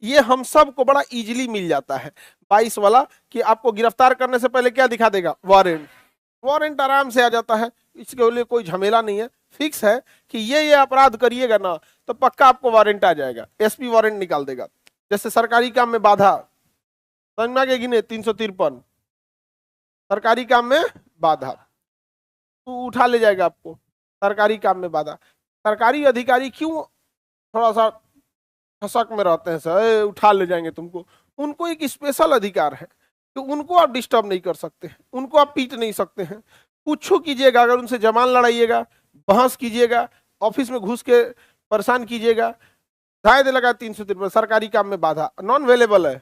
ये हम सबको बड़ा इजीली मिल जाता है 22 वाला, कि आपको गिरफ्तार करने से पहले क्या दिखा देगा, वारंट। वारंट आराम से आ जाता है, इसके लिए कोई झमेला नहीं है, फिक्स है कि ये अपराध करिएगा ना तो पक्का आपको वारंट आ जाएगा, एसपी वारंट निकाल देगा। जैसे सरकारी काम में बाधा, समझ में आ गया कि नहीं, 353 सरकारी काम में बाधा, तो उठा ले जाएगा आपको सरकारी काम में बाधा। सरकारी अधिकारी क्यों थोड़ा सा फसक में रहते हैं सर, उठा ले जाएंगे तुमको, उनको एक स्पेशल अधिकार है तो उनको आप डिस्टर्ब नहीं कर सकते हैं, उनको आप पीट नहीं सकते हैं, कुछ कीजिएगा, अगर उनसे जमान लड़ाइएगा, बहस कीजिएगा, ऑफिस में घुस के परेशान कीजिएगा, शायद लगा 353 सरकारी काम में बाधा, नॉन वेलेबल है।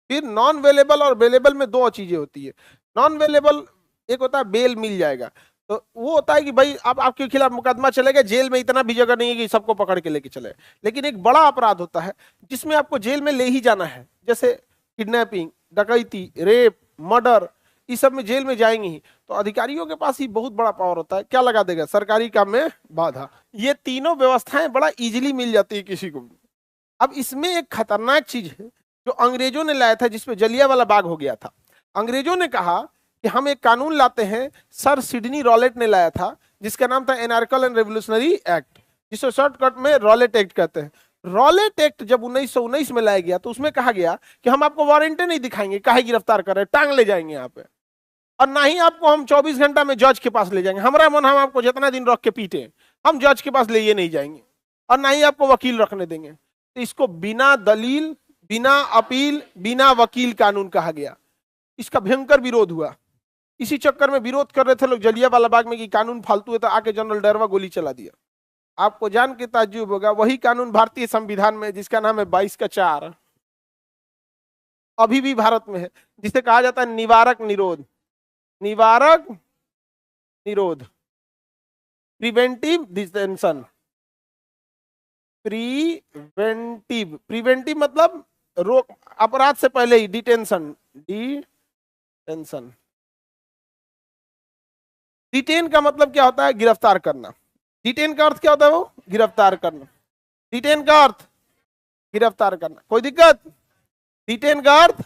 फिर नॉन वेलेबल और वेलेबल में दो चीजें होती है। नॉन वेलेबल एक होता है बेल मिल जाएगा, तो वो होता है कि भाई अब आपके खिलाफ मुकदमा चलेगा, जेल में इतना भी जगह नहीं है कि सबको पकड़ के लेके चले। लेकिन एक बड़ा अपराध होता है जिसमें आपको जेल में ले ही जाना है, जैसे किडनैपिंग, डकैती, रेप, मर्डर, इस सब में जेल में जाएंगे ही, तो अधिकारियों के पास ही बहुत बड़ा पावर होता है, क्या लगा देगा, सरकारी काम में बाधा। ये तीनों व्यवस्थाएं बड़ा इजीली मिल जाती है किसी को। अब इसमें एक खतरनाक चीज है जो अंग्रेजों ने लाया था, जिसपे जलियांवाला बाग हो गया था। अंग्रेजों ने कहा कि हम एक कानून लाते हैं, सर सिडनी रॉलेट ने लाया था, जिसका नाम था एनार्कल एंड रेवोल्यूशनरी एक्ट, जिसे शॉर्टकट में रॉलेट एक्ट कहते हैं। रॉलेट एक्ट जब 1919 में लाया गया तो उसमें कहा गया कि हम आपको वारंटी नहीं दिखाएंगे, काहे गिरफ्तार कर रहे हैं, टांग ले जाएंगे यहाँ पे, और ना ही आपको हम 24 घंटा में जज के पास ले जाएंगे, हमारा मन हम आपको जितना दिन रख के पीटे हम जज के पास ले ये नहीं जाएंगे, और ना ही आपको वकील रखने देंगे। तो इसको बिना दलील, बिना अपील, बिना वकील कानून कहा गया। इसका भयंकर विरोध हुआ, इसी चक्कर में विरोध कर रहे थे लोग जलियांवाला बाग में कि कानून फालतू है, तो आके जनरल डायरवा गोली चला दिया। आपको जान के ताज्जुब होगा, वही कानून भारतीय संविधान में जिसका नाम है 22 का 4 अभी भी भारत में है, जिसे कहा जाता है निवारक निरोध, निवारक निरोध, प्रिवेंटिव डिटेंशन। प्रिवेंटिव, प्रिवेंटिव मतलब रोक, अपराध से पहले ही, डिटेंशन, डिटेंशन। डिटेन का मतलब क्या होता है, गिरफ्तार करना। डिटेन का अर्थ क्या होता है, वो गिरफ्तार करना। डिटेन का अर्थ गिरफ्तार करना, कोई दिक्कत? डिटेन का अर्थ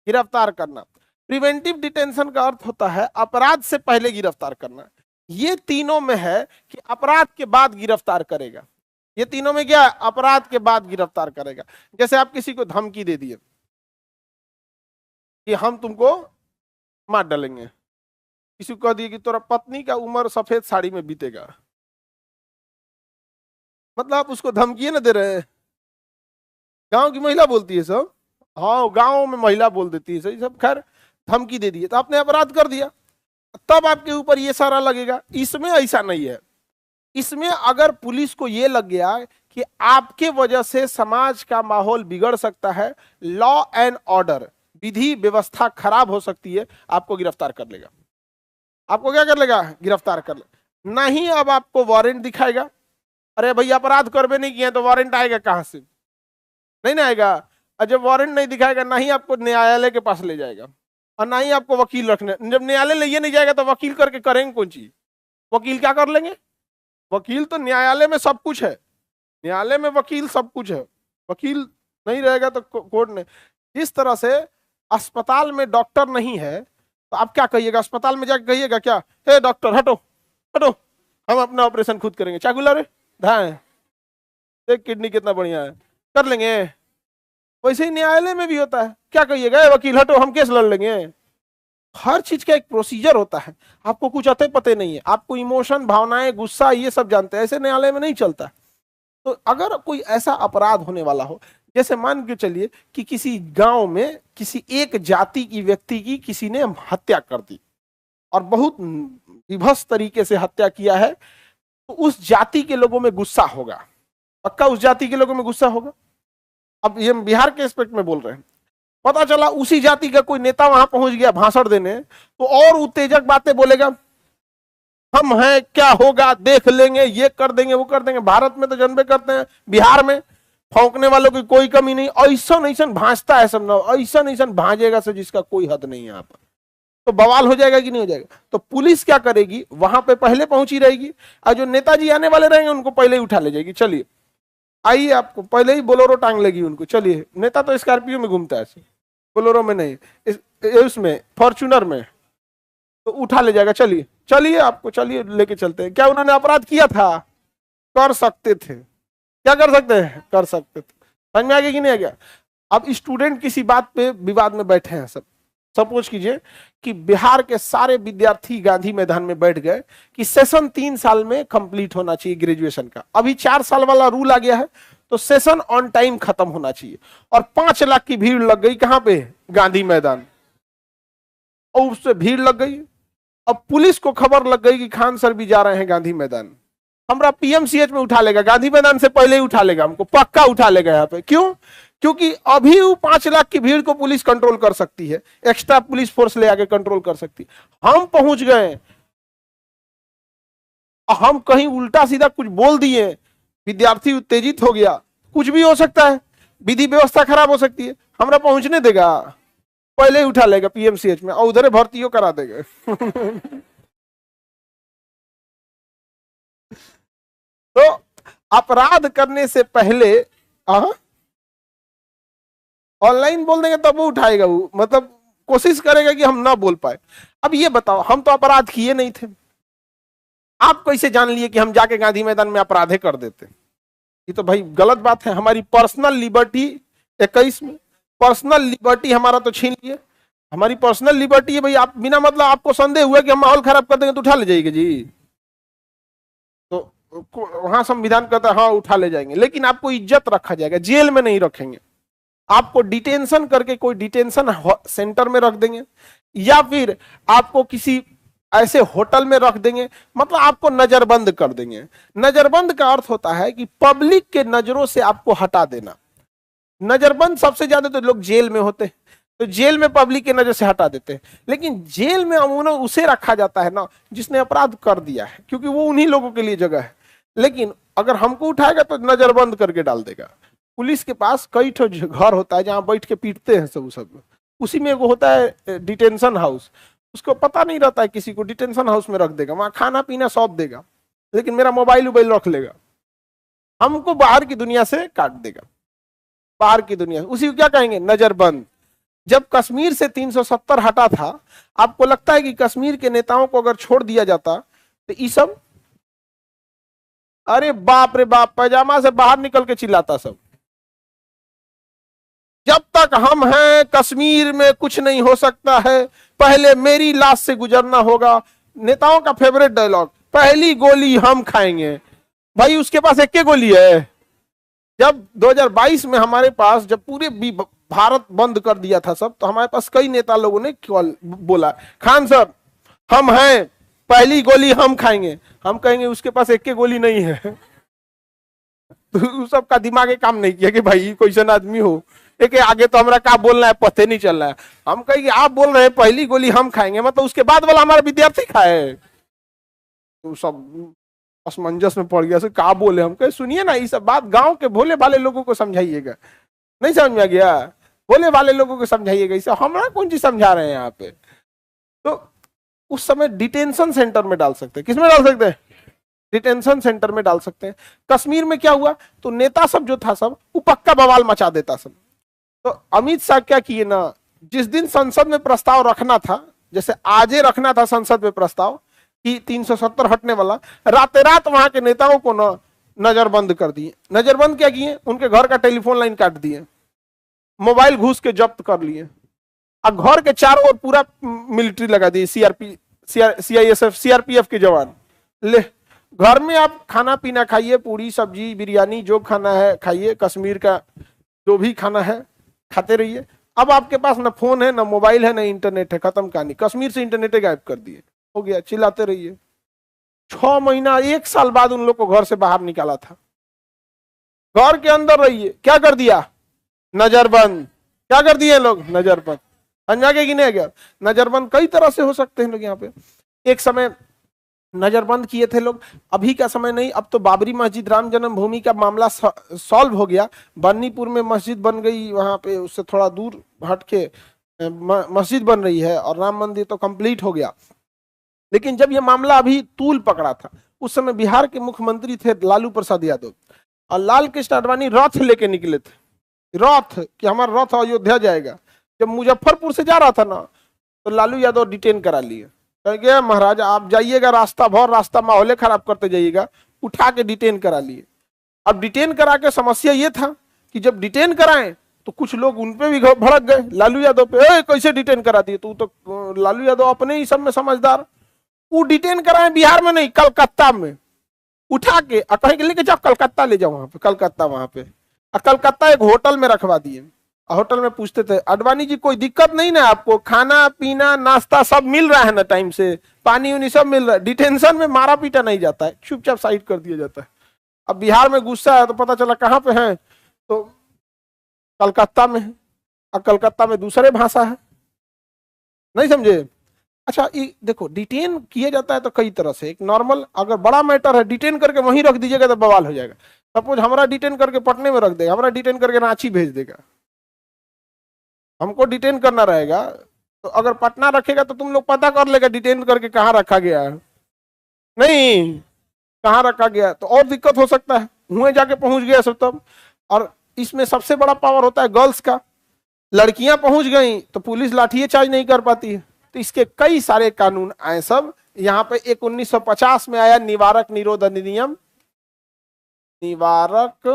गिरफ्तार करना। प्रिवेंटिव डिटेंशन का अर्थ होता है अपराध से पहले गिरफ्तार करना। ये तीनों में है कि अपराध के बाद गिरफ्तार करेगा, ये तीनों में क्या, अपराध के बाद गिरफ्तार करेगा। जैसे आप किसी को धमकी दे दिए कि हम तुमको मार डालेंगे, किसी को कह दिए कि तेरा पत्नी का उम्र सफेद साड़ी में बीतेगा, मतलब आप उसको धमकी ना दे रहे हैं। गांव की महिला बोलती है सब, हाँ गांव में महिला बोल देती है सही सब, खैर धमकी दे दिए तो आपने अपराध कर दिया, तब आपके ऊपर ये सारा लगेगा। इसमें ऐसा नहीं है, इसमें अगर पुलिस को ये लग गया कि आपके वजह से समाज का माहौल बिगड़ सकता है, लॉ एंड ऑर्डर, विधि व्यवस्था खराब हो सकती है, आपको गिरफ्तार कर लेगा। आपको क्या कर लेगा, गिरफ्तार कर ले। नहीं अब आपको वारंट दिखाएगा, अरे भाई अपराध करबे नहीं किया तो वारंट आएगा कहां से, नहीं ना आएगा। और जब वारंट नहीं दिखाएगा, ना ही आपको न्यायालय के पास ले जाएगा, और ना ही आपको वकील रखने, जब न्यायालय ले नहीं जाएगा तो वकील करके करेंगे कौन चीज, वकील क्या कर लेंगे, वकील तो न्यायालय में सब कुछ है, न्यायालय में वकील सब कुछ है, वकील नहीं रहेगा तो कोर्ट ने। जिस तरह से अस्पताल में डॉक्टर नहीं है तो आप क्या कहिएगा, अस्पताल में जाकर कहिएगा क्या, हे डॉक्टर हटो हटो, हम अपना ऑपरेशन खुद करेंगे, चाकू ला रे, धाए देख किडनी कितना बढ़िया है, कर लेंगे। वैसे ही न्यायालय में भी होता है, क्या कहिएगा, वकील हटो हम केस लड़ लेंगे। हर चीज का एक प्रोसीजर होता है, आपको कुछ अते पते नहीं है, आपको इमोशन, भावनाएं, गुस्सा ये सब जानते हैं, ऐसे न्यायालय में नहीं चलता। तो अगर कोई ऐसा अपराध होने वाला हो, जैसे मान के चलिए कि किसी गांव में किसी एक जाति की व्यक्ति की किसी ने हत्या कर दी और बहुत विभत्स तरीके से हत्या किया है, तो उस जाति के लोगों में गुस्सा होगा, पक्का उस जाति के लोगों में गुस्सा होगा। अब ये बिहार के एस्पेक्ट में बोल रहे हैं, पता चला उसी जाति का कोई नेता वहां पहुंच गया भाषण देने, तो और उत्तेजक बातें बोलेगा, हम हैं क्या होगा देख लेंगे, ये कर देंगे वो कर देंगे। भारत में तो जनबे करते हैं, बिहार में फौंकने वालों की कोई कमी नहीं, ऐसा ऐसा भाजता है सब, ऐसा ऐसा भाजेगा से जिसका कोई हद नहीं है यहाँ पर, तो बवाल हो जाएगा कि नहीं हो जाएगा। तो पुलिस क्या करेगी, वहां पे पहले पहुंची रहेगी, और जो नेताजी आने वाले रहेंगे उनको पहले ही उठा ले जाएगी, चलिए आइए, आपको पहले ही बोलेरो टांग लगी उनको। चलिए, नेता तो स्कॉर्पियो में घूमता है, बोलेरो में नहीं, उसमें फॉर्च्यूनर में, तो उठा ले जाएगा। चलिए चलिए, आपको चलिए लेके चलते हैं। क्या उन्होंने अपराध किया था? कर सकते थे। क्या कर सकते हैं? कर सकते थे। समझ में आ गया कि नहीं आ गया? अब स्टूडेंट किसी बात पे विवाद में बैठे हैं सब। सपोज कीजिए कि बिहार के सारे विद्यार्थी गांधी मैदान में बैठ गए कि सेशन 3 साल में कंप्लीट होना चाहिए ग्रेजुएशन का। अभी 4 साल वाला रूल आ गया है, तो सेशन ऑन टाइम खत्म होना चाहिए। और 5 लाख की भीड़ लग गई कहां पे? गांधी मैदान। और उससे भीड़ लग गई। अब पुलिस को खबर लग गई कि खान सर भी जा रहे हैं गांधी मैदान, हमरा पीएमसीएच में उठा लेगा, गांधी मैदान से पहले ही उठा लेगा, हमको पक्का उठा लेगा यहाँ पे। क्यों? क्योंकि अभी वो 5 लाख की भीड़ को पुलिस कंट्रोल कर सकती है, एक्स्ट्रा पुलिस फोर्स ले आके कंट्रोल कर सकती है। हम पहुंच गए, हम कहीं उल्टा सीधा कुछ बोल दिए, विद्यार्थी उत्तेजित हो गया, कुछ भी हो सकता है, विधि व्यवस्था खराब हो सकती है। हमरा पहुंचने देगा? पहले ही उठा लेगा पीएमसीएच में और उधर भर्तियों करा देगा। तो अपराध करने से पहले ऑनलाइन बोल देंगे तब वो उठाएगा, वो मतलब कोशिश करेगा कि हम ना बोल पाए। अब ये बताओ, हम तो अपराध किए नहीं थे, आप कैसे जान लिए कि हम जाके गांधी मैदान में अपराधे कर देते? ये तो भाई गलत बात है। हमारी पर्सनल लिबर्टी 21 में, पर्सनल लिबर्टी हमारा तो छीन लिए। हमारी पर्सनल लिबर्टी है भाई, आप बिना मतलब आपको संदेह हुआ कि हम माहौल खराब कर देंगे तो उठा ले जाएंगे जी, तो वहां संविधान कहता है हाँ उठा ले जाएंगे, लेकिन आपको इज्जत रखा जाएगा, जेल में नहीं रखेंगे। आपको डिटेंशन करके कोई डिटेंशन सेंटर में रख देंगे, या फिर आपको किसी ऐसे होटल में रख देंगे, मतलब आपको नजरबंद कर देंगे। नजरबंद का अर्थ होता है कि पब्लिक के नजरों से आपको हटा देना। नजरबंद सबसे ज्यादा तो लोग जेल में होते हैं, तो जेल में पब्लिक के नजर से हटा देते हैं। लेकिन जेल में अमूमन उसे रखा जाता है ना जिसने अपराध कर दिया है, क्योंकि वो उन्हीं लोगों के लिए जगह है। लेकिन अगर हमको उठाएगा तो नजरबंद करके डाल देगा। पुलिस के पास कई ठो घर होता है जहां बैठ के पीटते हैं सब, उसी में वो होता है डिटेंशन हाउस। उसको पता नहीं रहता है किसी को, डिटेंशन हाउस में रख देगा, वहां खाना पीना सौंप देगा, लेकिन मेरा मोबाइल वोबाइल रख लेगा, हमको बाहर की दुनिया से काट देगा। बाहर की दुनिया, उसी को क्या कहेंगे? नजरबंद। जब कश्मीर से 370 हटा था, आपको लगता है कि कश्मीर के नेताओं को अगर छोड़ दिया जाता तो ये सब, अरे बाप रे बाप, पैजामा से बाहर निकल के चिल्लाता सब। जब तक हम हैं कश्मीर में कुछ नहीं हो सकता है, पहले मेरी लाश से गुजरना होगा। नेताओं का फेवरेट डायलॉग, पहली गोली हम खाएंगे। भाई उसके पास एक गोली है। जब 2022 में हमारे पास, जब पूरे भारत बंद कर दिया था सब, तो हमारे पास कई नेता लोगों ने बोला, खान साहब हम हैं, पहली गोली हम खाएंगे। हम कहेंगे उसके पास एक गोली नहीं है। तो सबका दिमाग काम नहीं किया कि भाई क्वेश्चन आदमी हो, एक आगे तो हमारा क्या बोलना है पते नहीं चल रहा है। हम कहेंगे आप बोल रहे हैं पहली गोली हम खाएंगे, मतलब उसके बाद वाला हमारा विद्यार्थी खाए। तो सब असमंजस में पड़ गया, क्या बोले। हम कहे सुनिए ना, ये सब बात गांव के भोले भाले लोगों को समझाइएगा। नहीं समझ में आ गया? भोले भाले लोगों को समझाइएगा, इसे हमारा कौन चीज समझा रहे हैं यहाँ पे। तो उस समय डिटेंशन सेंटर में डाल सकते हैं। किसमें डाल सकते हैं? डिटेंशन सेंटर में डाल सकते हैं। कश्मीर में क्या हुआ, तो नेता सब जो था सब वो पक्का बवाल मचा देता सब। तो अमित शाह क्या किए ना, जिस दिन संसद में प्रस्ताव रखना था, जैसे आजे रखना था संसद में प्रस्ताव कि 370 हटने वाला, रात रात वहां के नेताओं को ना नजरबंद कर दिए। नजरबंद क्या किए? उनके घर का टेलीफोन लाइन काट दिए, मोबाइल घुस के जब्त कर लिए, और घर के चारों ओर पूरा मिलिट्री लगा दी, सीआईएसएफ सीआरपीएफ के जवान। ले घर में आप खाना पीना खाइए, पूरी सब्जी बिरयानी जो खाना है खाइए, कश्मीर का जो भी खाना है खाते रहिए। अब आपके पास ना फोन है, ना मोबाइल है, ना इंटरनेट है, खत्म कहानी। कश्मीर से इंटरनेट गायब कर दिए, हो गया, चिल्लाते रहिए। 6 महीना 1 साल बाद उन लोग को घर से बाहर निकाला था। घर के अंदर रहिए, क्या कर दिया? नजरबंद। क्या कर दिए लोग? नजरबंद। समझा के कि नहीं गया? नजरबंद कई तरह से हो सकते हैं लोग। यहाँ पे एक समय नजरबंद किए थे लोग, अभी का समय नहीं। अब तो बाबरी मस्जिद राम जन्मभूमि का मामला सॉल्व हो गया, बन्नीपुर में मस्जिद बन गई, वहां पे उससे थोड़ा दूर हट के मस्जिद बन रही है, और राम मंदिर तो कंप्लीट हो गया। लेकिन जब यह मामला अभी तूल पकड़ा था, उस समय बिहार के मुख्यमंत्री थे लालू प्रसाद यादव। और लाल कृष्ण आडवाणी रथ लेके निकले थे, रथ कि हमारा रथ अयोध्या जाएगा। जब मुजफ्फरपुर से जा रहा था ना तो लालू यादव डिटेन करा लिए, कहेंगे महाराज आप जाइएगा, रास्ता भर रास्ता माहौल खराब करते जाइएगा, उठा के डिटेन करा लिए। अब डिटेन करा के समस्या ये था कि जब डिटेन कराएं तो कुछ लोग उन पे भी भड़क गए, लालू यादव पे, कैसे डिटेन करा दिए, तो लालू यादव अपने ही सब में समझदार, वो डिटेन कराए बिहार में नहीं कलकत्ता में, उठा के कहीं लेके जाओ कलकत्ता ले जाओ, वहां पे कलकत्ता, वहां पे कलकत्ता एक होटल में रखवा दिए। होटल में पूछते थे आडवाणी जी कोई दिक्कत नहीं ना आपको, खाना पीना नाश्ता सब मिल रहा है ना टाइम से, पानी उनी सब मिल रहा है, डिटेंशन में मारा पीटा नहीं जाता है, चुपचाप साइड कर दिया जाता है। अब बिहार में गुस्सा है तो पता चला कहां पे है, तो कलकत्ता में है। अब कलकत्ता में दूसरे भाषा है, नहीं समझे। अच्छा देखो डिटेन किया जाता है तो कई तरह से, एक नॉर्मल अगर बड़ा मैटर है डिटेन करके वहीं रख दीजिएगा तो बवाल हो जाएगा। सपोज हमारा डिटेन करके पटने में रख देगा, हमारा डिटेन करके रांची भेज देगा, हमको डिटेन करना रहेगा, तो अगर पटना रखेगा तो तुम लोग पता कर लेगा डिटेन करके कहाँ रखा गया है, नहीं कहाँ रखा गया, तो और दिक्कत हो सकता है, हुए जाके पहुंच गया सब तब। और इसमें सबसे बड़ा पावर होता है गर्ल्स का, लड़कियां पहुंच गई तो पुलिस लाठी चार्ज नहीं कर पाती है, तो इसके कई सारे कानून आए सब। यहाँ पे एक 1950 में आया निवारक निरोध अधिनियम, निवारक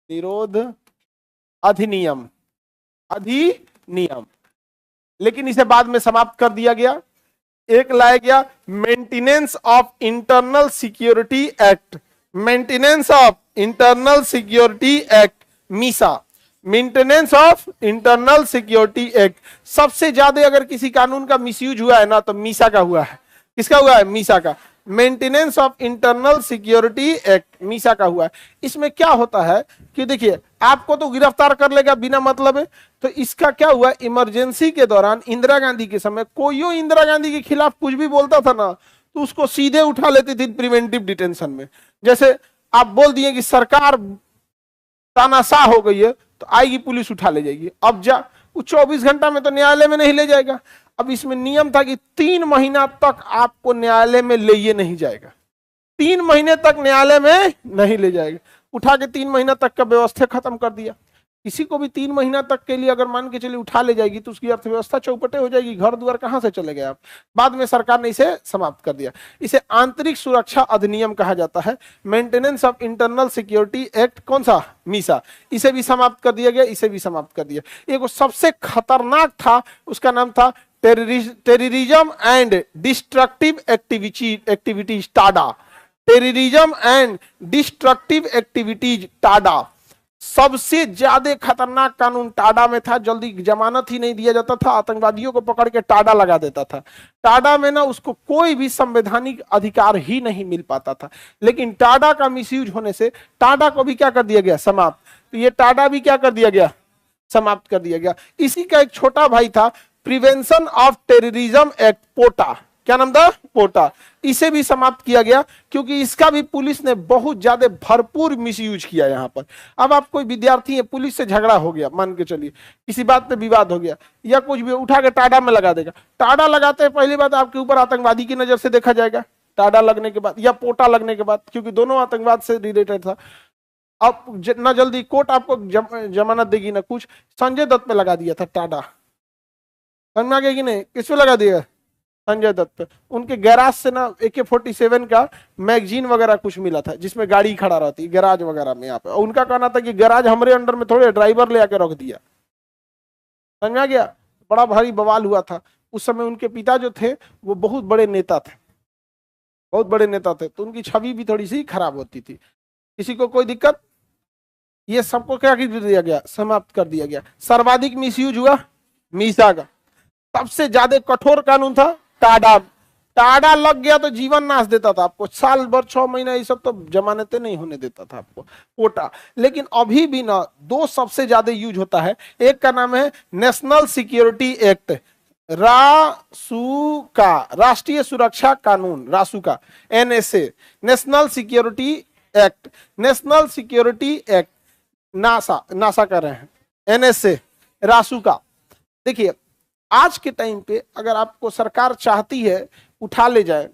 निरोध अधिनियम, अधिनियम, लेकिन इसे बाद में समाप्त कर दिया गया। एक लाया गया maintenance of internal security act, maintenance of internal security act, Misa, maintenance of internal security act. सबसे ज्यादा अगर किसी कानून का मिसयूज हुआ है ना तो मीसा का हुआ है। किसका हुआ है? मीसा का, maintenance of internal security act, Misa का हुआ है। इसमें क्या होता है कि देखिए आपको तो गिरफ्तार कर लेगा बिना मतलब है, तो इसका क्या हुआ, इमरजेंसी के दौरान इंदिरा गांधी के समय कोई इंदिरा गांधी के खिलाफ कुछ भी बोलता था ना तो उसको सीधे उठा लेती थी प्रिवेंटिव डिटेंशन में। जैसे आप बोल दिए कि सरकार तानाशाह हो गई है तो आएगी पुलिस उठा ले जाएगी, अब जा वो 24 घंटा में तो न्यायालय में नहीं ले जाएगा। अब इसमें नियम था कि 3 महीना तक आपको न्यायालय में ले नहीं जाएगा, 3 महीने तक न्यायालय में नहीं ले जाएगा, उठा के 3 महीना तक का व्यवस्था खत्म कर दिया। किसी को भी 3 महीना तक के लिए अगर मान के चलिए उठा ले जाएगी तो उसकी अर्थव्यवस्था चौपटे हो जाएगी, घर द्वार कहां से चले गए आप। बाद में सरकार ने इसे समाप्त कर दिया। इसे आंतरिक सुरक्षा अधिनियम कहा जाता है, maintenance of internal security act, कौन सा? मीसा। इसे भी समाप्त कर दिया गया, इसे भी समाप्त कर दिया। एक सबसे खतरनाक था, उसका नाम था terrorism and destructive activities, Tada, terrorism and destructive activities, Tada. सबसे ज्यादा खतरनाक कानून टाडा में था, जल्दी जमानत ही नहीं दिया जाता था, आतंकवादियों को पकड़ के टाडा लगा देता था। टाडा में ना उसको कोई भी संवैधानिक अधिकार ही नहीं मिल पाता था, लेकिन टाडा का मिसयूज होने से टाडा को भी क्या कर दिया गया? समाप्त। तो ये टाडा भी क्या कर दिया गया? समाप्त कर दिया गया। इसी का एक छोटा भाई था प्रिवेंशन ऑफ टेररिज्म एक्ट, पोटा, क्या नाम था? पोटा। इसे भी समाप्त किया गया क्योंकि इसका भी पुलिस ने बहुत ज्यादा भरपूर मिसयूज किया यहाँ पर। अब आप कोई विद्यार्थी है, पुलिस से झगड़ा हो गया, मान के चलिए किसी बात पे विवाद हो गया या कुछ भी, उठा के टाडा में लगा देगा। टाडा लगाते हैं पहली बात आपके ऊपर आतंकवादी की नजर से देखा जाएगा, टाडा लगने के बाद या पोटा लगने के बाद, क्योंकि दोनों आतंकवाद से रिलेटेड था। अब ना जल्दी कोर्ट आपको जमानत देगी ना कुछ। संजय दत्त पे लगा दिया था टाडा, समझ में आ गया कि नहीं? किस पे लगा दिया? संजय दत्त पे। उनके गैराज से ना AK-47 का मैगजीन वगैरह कुछ मिला था जिसमें गाड़ी खड़ा रहती गैराज वगैरह में यहाँ पे, और उनका कहना था कि गैराज हमारे अंडर में थोड़े, ड्राइवर ले आके रख दिया। समझ में आ गया? बड़ा भारी बवाल हुआ था उस समय। उनके पिता जो थे वो बहुत बड़े नेता थे, बहुत बड़े नेता थे, तो उनकी छवि भी थोड़ी सी खराब होती थी। किसी को कोई दिक्कत? ये सबको क्या कर दिया गया? समाप्त कर दिया गया। सर्वाधिक मिसयूज हुआ मीसा का। सबसे ज्यादा कठोर कानून था टाडा। टाडा लग गया तो जीवन नाश देता था आपको, साल भर 6 महीना ये सब तो जमानतें नहीं होने देता था आपको, कोटा। लेकिन अभी भी ना 2 सबसे ज्यादा यूज होता है। एक का नाम है नेशनल सिक्योरिटी एक्ट, रासुका, राष्ट्रीय सुरक्षा कानून, रासुका, NSA, national security act, national security act, NASA कर रहे हैं, NSA, रासुका। देखिए आज के टाइम पे अगर आपको सरकार चाहती है उठा ले जाए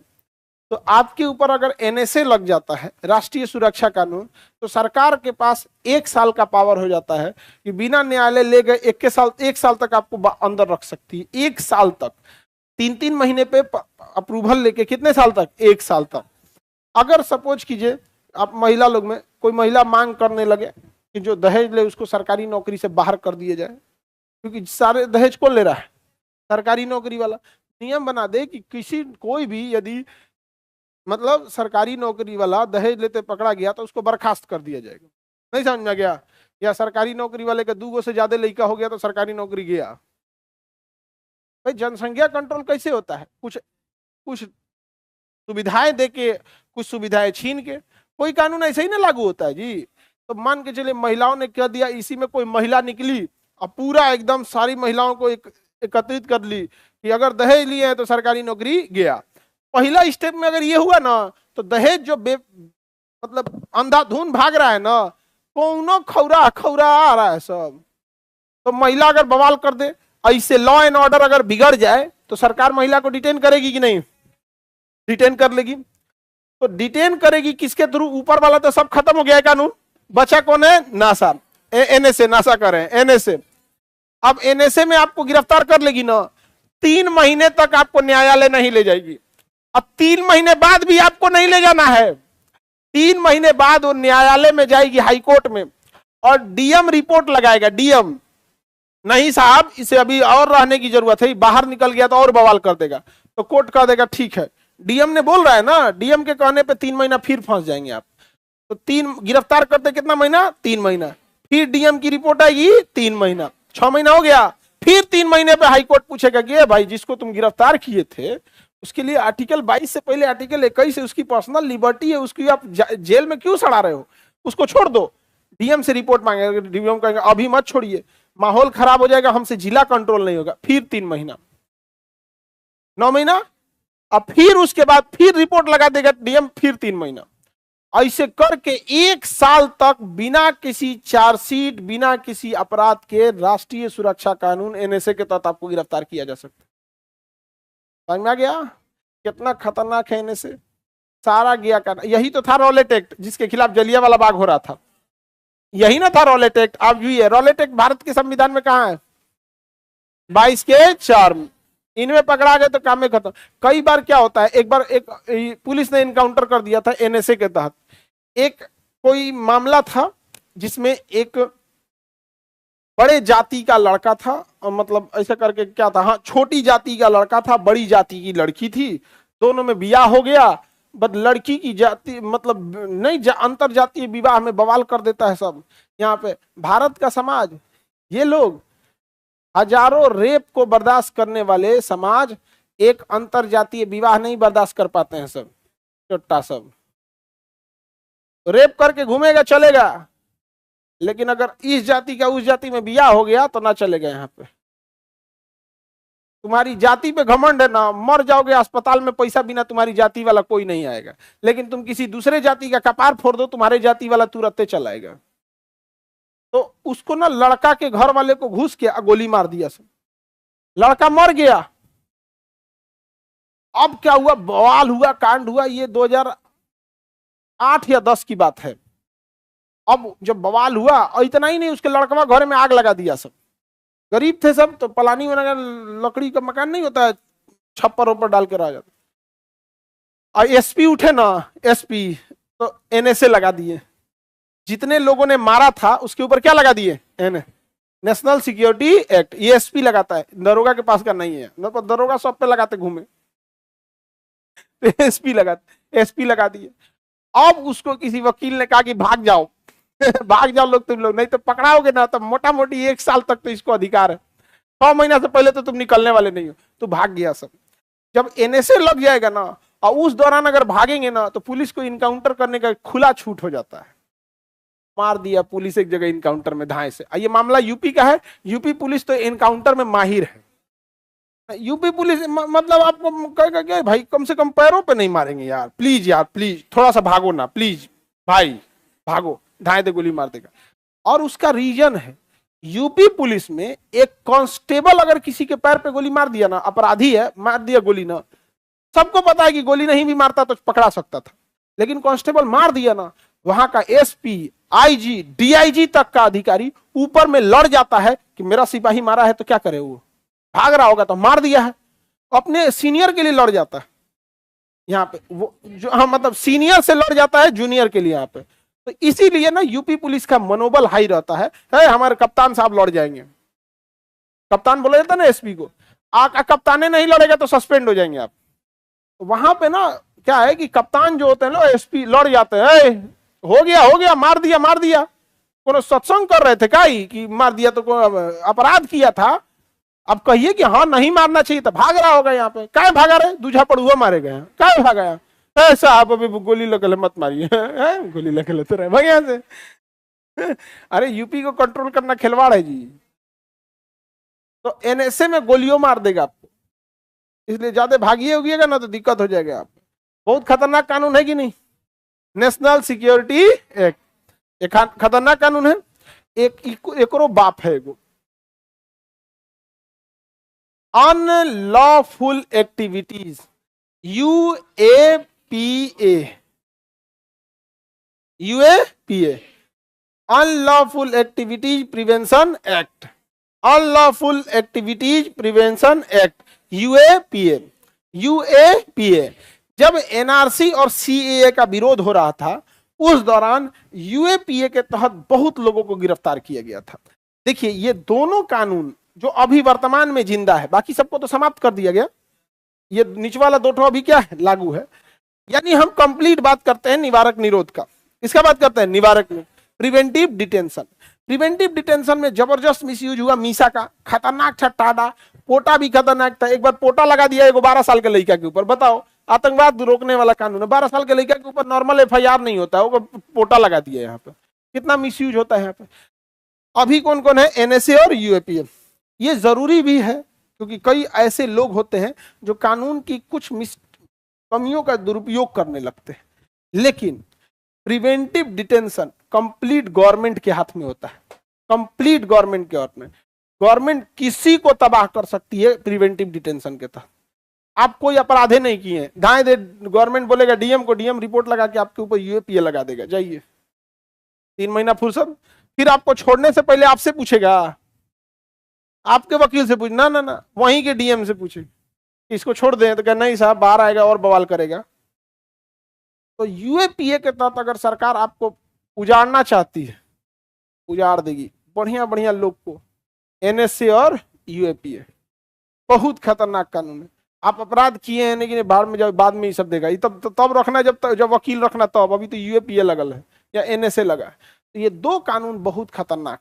तो आपके ऊपर अगर एनएसए लग जाता है, राष्ट्रीय सुरक्षा कानून, तो सरकार के पास 1 साल का पावर हो जाता है कि बिना न्यायालय ले गए 1 साल तक आपको अंदर रख सकती है। 1 साल तक, 3-3 महीने पे अप्रूवल लेके कितने साल तक? 1 साल तक। अगर सपोज कीजिए आप महिला लोग में कोई महिला मांग करने लगे कि जो दहेज ले उसको सरकारी नौकरी से बाहर कर दिया जाए, क्योंकि सारे दहेज कौन ले रहा है? सरकारी नौकरी वाला। नियम बना दे कि किसी कोई भी यदि मतलब सरकारी नौकरी वाला दहेज लेते पकड़ा गया तो उसको बर्खास्त कर दिया जाएगा। नहीं समझ में गया? या सरकारी नौकरी वाले का 2 से ज्यादा लड़का हो गया तो सरकारी नौकरी गया। भाई जनसंख्या कंट्रोल कैसे होता है? कुछ सुविधाएं देके, कुछ सुविधाएं छीन के। कोई कानून ऐसे ही ना लागू होता है जी। तो मान के चले महिलाओं ने कह दिया, इसी में कोई महिला निकली और पूरा एकदम सारी महिलाओं को एकत्रित कर ली कि अगर दहेज लिए हैं तो सरकारी नौकरी गया। पहला स्टेप में अगर ये हुआ ना तो दहेज जो मतलब अंधाधुन भाग रहा है ना, कौनो खौरा आ रहा है सब। तो महिला अगर बवाल कर दे, ऐसे लॉ एंड ऑर्डर अगर बिगड़ जाए तो सरकार महिला को डिटेन करेगी कि नहीं? डिटेन कर लेगी। तो डिटेन करेगी किसके थ्रू? ऊपर वाला तो सब खत्म हो गया है कानून, बचा कौन है? नासा, एनएसए, नासा करें एनएसए। अब एनएसए में आपको गिरफ्तार कर लेगी ना, 3 महीने तक आपको न्यायालय नहीं ले जाएगी। अब 3 महीने बाद भी आपको नहीं ले जाना है। 3 महीने बाद वो न्यायालय में जाएगी, हाईकोर्ट में, और डीएम रिपोर्ट लगाएगा। डीएम नहीं साहब, इसे अभी और रहने की जरूरत है, बाहर निकल गया तो और बवाल कर देगा। तो कोर्ट कह देगा ठीक है, डीएम ने बोल रहा है ना, डीएम के कहने पे 3 महीना फिर फंस जाएंगे आप। तो 3 गिरफ्तार करते कितना महीना? 3 महीना। फिर डीएम की रिपोर्ट आएगी 3 महीना, 6 महीना हो गया। फिर 3 महीने पे हाईकोर्ट पूछेगा कि भाई जिसको तुम गिरफ्तार किए थे उसके लिए आर्टिकल 22 से पहले आर्टिकल 21 है, उसकी पर्सनल लिबर्टी है, उसकी आप जेल में क्यों सड़ा रहे हो? उसको छोड़ दो। डीएम से रिपोर्ट मांगेगा, डीएम कहेंगे अभी मत छोड़िए, माहौल खराब हो जाएगा, हमसे जिला कंट्रोल नहीं होगा। फिर 3 महीना, 9 महीना। अब फिर उसके बाद फिर रिपोर्ट लगा देगा डीएम, फिर 3 महीना। ऐसे करके 1 साल तक बिना किसी चार्जशीट, बिना किसी अपराध के राष्ट्रीय सुरक्षा कानून एनएसए के तहत आपको गिरफ्तार किया जा सकता है। समझ में आ गया कितना खतरनाक है एनएसए? सारा गया का यही तो था रॉलेट एक्ट, जिसके खिलाफ जलियांवाला बाग हो रहा था। यही ना था रॉलेट एक्ट। आप ये रॉलेट एक्ट भारत के संविधान में कहां है? 22 के 4 में। इनमें पकड़ा गए तो काम में खत्म। कई बार क्या होता है, एक बार एक पुलिस ने इनकाउंटर कर दिया था एनएसए के तहत। एक कोई मामला था जिसमें एक बड़े जाति का लड़का था, मतलब ऐसा करके क्या था, हाँ, छोटी जाति का लड़का था, बड़ी जाति की लड़की थी, दोनों में ब्याह हो गया। बट लड़की की जाति मतलब नहीं, अंतर जातीय विवाह में बवाल कर देता है सब। यहाँ पे भारत का समाज, ये लोग हजारों रेप को बर्दाश्त करने वाले समाज एक अंतर जातीय विवाह नहीं बर्दाश्त कर पाते हैं। सब चोट्टा सब रेप करके घूमेगा चलेगा, लेकिन अगर इस जाति का उस जाति में बियाह हो गया तो ना चलेगा। यहाँ पे तुम्हारी जाति पे घमंड है ना, मर जाओगे अस्पताल में, पैसा बिना तुम्हारी जाति वाला कोई नहीं आएगा। लेकिन तुम किसी दूसरे जाति का कपार फोड़ दो, तुम्हारे जाति वाला तुरंत चलाएगा। तो उसको ना लड़का के घर वाले को घुस के गोली मार दिया सब, लड़का मर गया। अब क्या हुआ, बवाल हुआ, कांड हुआ। ये 2008 या 10 की बात है। अब जब बवाल हुआ, और इतना ही नहीं, उसके लड़कवा घर में आग लगा दिया। सब गरीब थे सब, तो पलानी में लकड़ी का मकान नहीं होता है, छप्पर ऊपर डाल के रह जाता। और एसपी उठे ना, एसपी तो एनएसए लगा दिए। जितने लोगों ने मारा था उसके ऊपर क्या लगा दिए? National security act. ये एसपी लगाता है, दरोगा के पास का नहीं है, न तो दरोगा सब पे लगाते घूमे, एसपी लगा दिए। अब उसको किसी वकील ने कहा कि भाग जाओ भाग जाओ लोग, तुम लोग नहीं तो पकड़ाओगे ना, तो मोटा मोटी 1 साल तक तो इसको अधिकार है। 6 महीना से पहले तो तुम निकलने वाले नहीं हो। तो भाग गया सब। जब एनएसए लग जाएगा ना, और उस दौरान अगर भागेंगे ना, तो पुलिस को इनकाउंटर करने का खुला छूट हो जाता है। मार दिया पुलिस एक जगह इनकाउंटर में धाए से। ये मामला यूपी का है। यूपी पुलिस तो इनकाउंटर में माहिर है। यूपी पुलिस मतलब आपको कहेगा कि भाई कम से कम पैरों पे नहीं मारेंगे यार, प्लीज थोड़ा सा भागो ना, प्लीज भाई भागो, ढाई दे गोली मार देगा। और उसका रीजन है, यूपी पुलिस में एक कांस्टेबल अगर किसी के पैर पे गोली मार दिया ना, अपराधी है, मार दिया गोली ना, सबको पता है कि गोली नहीं भी मारता तो पकड़ा सकता था, लेकिन कांस्टेबल मार दिया ना, वहां का एसपी, आईजी, डीआईजी तक का अधिकारी ऊपर में लड़ जाता है कि मेरा सिपाही मारा है तो क्या करे, वो भाग रहा होगा तो मार दिया है, अपने सीनियर के लिए लड़ जाता है यहाँ पे, वो जो हाँ मतलब सीनियर से लड़ जाता है जूनियर के लिए यहाँ पे। तो इसीलिए ना यूपी पुलिस का मनोबल हाई रहता है हमारे कप्तान साहब लड़ जाएंगे, कप्तान बोला जाता है ना एसपी को, कप्ताने नहीं लड़ेगा तो सस्पेंड हो जाएंगे आप। तो वहां पे ना क्या है कि कप्तान जो होते हैं ना एसपी लड़ जाते हैं, हो गया मार दिया कोनो सत्संग कर रहे थे क्या कि मार दिया तो अपराध किया था, अब कहिए कि हाँ नहीं मारना चाहिए तो भाग रहा होगा यहाँ पे, क्या भागा रहे, दूजा पड़ुआ मारे गए, क्या भागा ऐसा, आप अभी गोली लगे मत मारिए गोली लगे लेते रहे भाग यहाँ से अरे यूपी को कंट्रोल करना खिलवाड़ है जी, तो एनएसए में गोलियों मार देगा आपको, इसलिए ज्यादा भागिए होगिएगा ना तो दिक्कत हो जाएगा आप। बहुत खतरनाक कानून है कि नहीं, नेशनल सिक्योरिटी एक्ट, एक खतरनाक कानून है। एकरो बाप है एगो, unlawful activities, UAPA, unlawful activities prevention act, unlawful activities prevention act, UAPA. जब एनआरसी और सीएए का विरोध हो रहा था उस दौरान यूएपीए के तहत बहुत लोगों को गिरफ्तार किया गया था। देखिए ये दोनों कानून जो अभी वर्तमान में जिंदा है, बाकी सबको तो समाप्त कर दिया गया, ये नीचे वाला दो ठो अभी क्या है, लागू है। यानी हम कंप्लीट बात करते हैं निवारक निरोध का, इसका बात करते हैं निवारक में प्रिवेंटिव डिटेंशन। प्रिवेंटिव डिटेंशन में जबरदस्त मिसयूज हुआ मीसा का, खतरनाक था टाडा, पोटा भी खतरनाक था, एक बार पोटा लगा दिया एगो 12 साल के लड़का के ऊपर, बताओ आतंकवाद रोकने वाला कानून है, 12 साल के लड़का के ऊपर नॉर्मल एफआईआर नहीं होता है, वो पोटा लगा दिया यहाँ पे, कितना मिसयूज होता है यहाँ पे। अभी कौन कौन है, एनएसए और यूएपीए, ये जरूरी भी है क्योंकि कई ऐसे लोग होते हैं जो कानून की कुछ कमियों का दुरुपयोग करने लगते हैं, लेकिन प्रिवेंटिव डिटेंशन कंप्लीट गवर्नमेंट के हाथ में होता है, कंप्लीट गवर्नमेंट के हाथ में, गवर्नमेंट किसी को तबाह कर सकती है प्रिवेंटिव डिटेंशन के तहत। आप कोई अपराधे नहीं किए हैं, दाएं दे गवर्नमेंट बोलेगा डीएम को, डीएम रिपोर्ट लगा के आपके ऊपर यूएपीए लगा देगा, जाइए 3 महीना फुर्सत, फिर आपको छोड़ने से पहले आपसे पूछेगा, आपके वकील से पूछ ना वहीं के डीएम से पूछे इसको छोड़ दें, तो क्या नहीं साहब बाहर आएगा और बवाल करेगा। तो यूएपीए के तहत अगर सरकार आपको उजाड़ना चाहती है उजाड़ देगी बढ़िया बढ़िया लोग को, एनएसए और यूएपीए बहुत खतरनाक कानून है। आप अपराध किए हैं लेकिन बाद में ये सब देगा, तब रखना जब वकील रखना तब, अभी तो यूएपीए लगल है या एनएसए लगा है। तो ये दो कानून बहुत खतरनाक